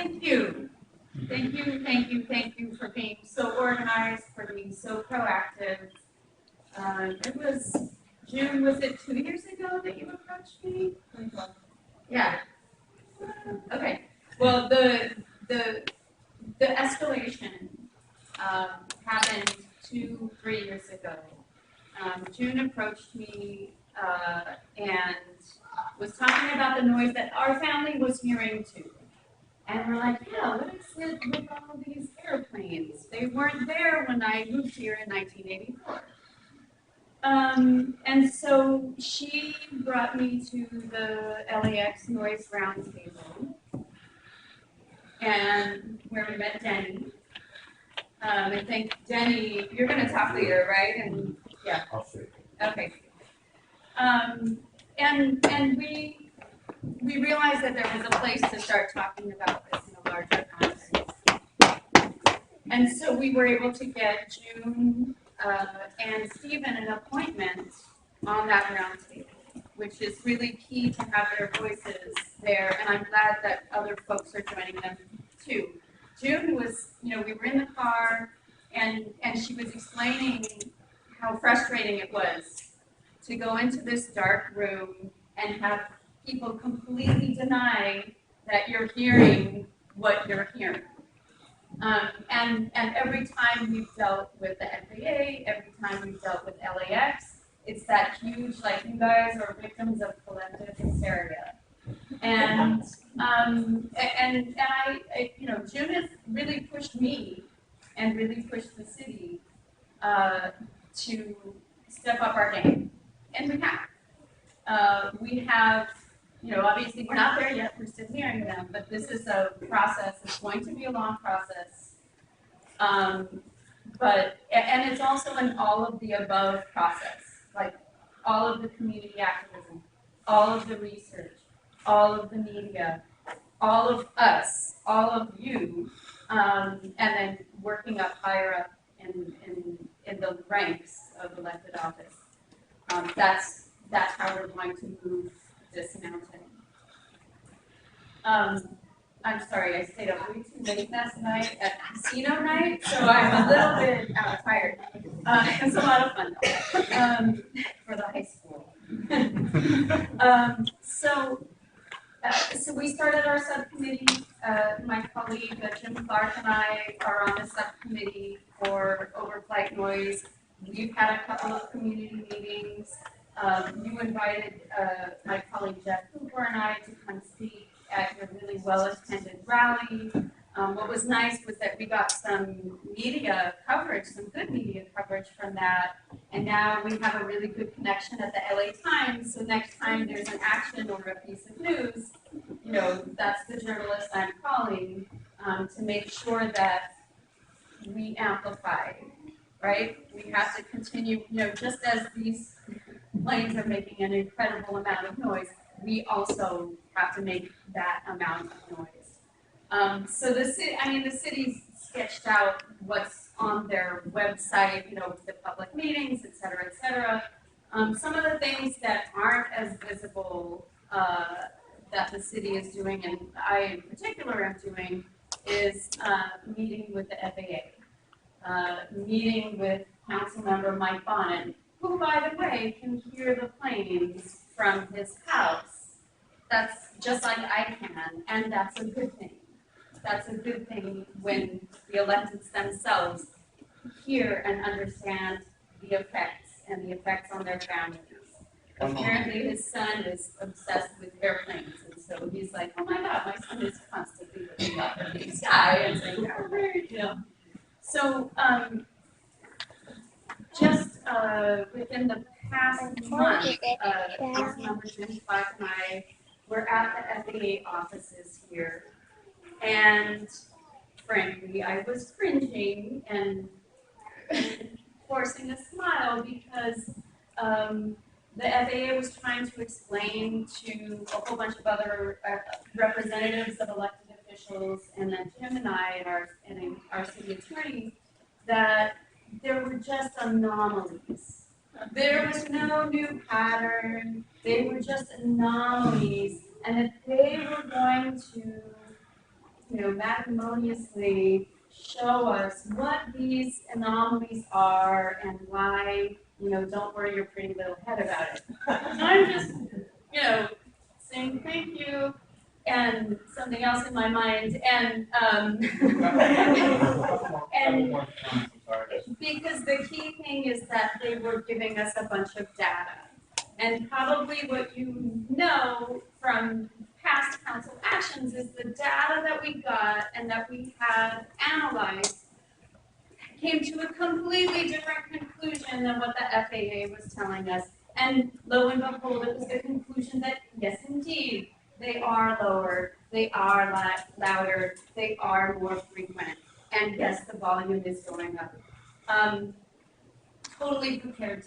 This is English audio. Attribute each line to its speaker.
Speaker 1: thank you. Thank you for being so organized, for being so proactive. It was June, was it 2 years ago that you approached me? Yeah. Okay. Well, the escalation happened 3 years ago. June approached me and was talking about the noise that our family was hearing too. And we're like, yeah, what is it with all these airplanes? They weren't there when I moved here in 1984. And so she brought me to the LAX Noise Roundtable, and where we met Denny. I think Denny, you're going to talk later, right? And yeah.
Speaker 2: I'll say.
Speaker 1: Okay. And we realized that there was a place to start talking about this in a larger context. And so we were able to get June and Stephen an appointment on that roundtable, which is really key to have their voices there. And I'm glad that other folks are joining them too. June was, we were in the car and she was explaining how frustrating it was to go into this dark room and have people completely deny that you're hearing what you're hearing. And every time we've dealt with the FAA, every time we've dealt with LAX, it's that huge, like, you guys are victims of collective hysteria. And I June has really pushed me and really pushed the city to step up our game. And we have, obviously we're not there yet, we're still hearing them, but this is a process, it's going to be a long process. And it's also an all of the above process, like all of the community activism, all of the research, all of the media, all of us, all of you, and then working up higher up in the ranks of elected office. That's how we're going to move this mountain. I'm sorry, I stayed up way too late last night at casino night, so I'm a little bit tired. It was a lot of fun though, for the high school. So we started our subcommittee. My colleague Jim Clark and I are on the subcommittee for overflight noise. We've had a couple of community meetings. You invited my colleague Jeff Culver and I to come speak at your really well-attended rally. What was nice was that we got some media coverage, some good media coverage from that, and now we have a really good connection at the LA Times, so next time there's an action or a piece of news, that's the journalist I'm calling to make sure that we amplify, right? We have to continue, just as these planes are making an incredible amount of noise, we also have to make that amount of noise. So the city's sketched out what's on their website, with the public meetings, et cetera. Some of the things that aren't as visible that the city is doing, and I in particular am doing, is meeting with the FAA, meeting with Councilmember Mike Bonnet, who, by the way, can hear the planes from his house. That's just like I can, and that's a good thing. That's a good thing when the electeds themselves hear and understand the effects and the effects on their families. Apparently his son is obsessed with airplanes, and so he's like, oh my God, my son is constantly looking up at the sky and saying, So just within the past month, Councilmember Jim Clark and I were at the FAA offices here, and frankly, I was cringing and forcing a smile because the FAA was trying to explain to a whole bunch of other representatives of elected officials, and then Jim and I and our city attorney, that there were just anomalies. There was no new pattern. They were just anomalies, and that they were going to magnanimously show us what these anomalies are and why, don't worry your pretty little head about it. And I'm just, saying thank you and something else in my mind and and because the key thing is that they were giving us a bunch of data. And probably what you know from past council actions is the data that we got and that we had analyzed came to a completely different conclusion than what the FAA was telling us. And lo and behold, it was the conclusion that, yes, indeed, they are lower, they are louder, they are more frequent. And yes, the volume is going up. Totally prepared to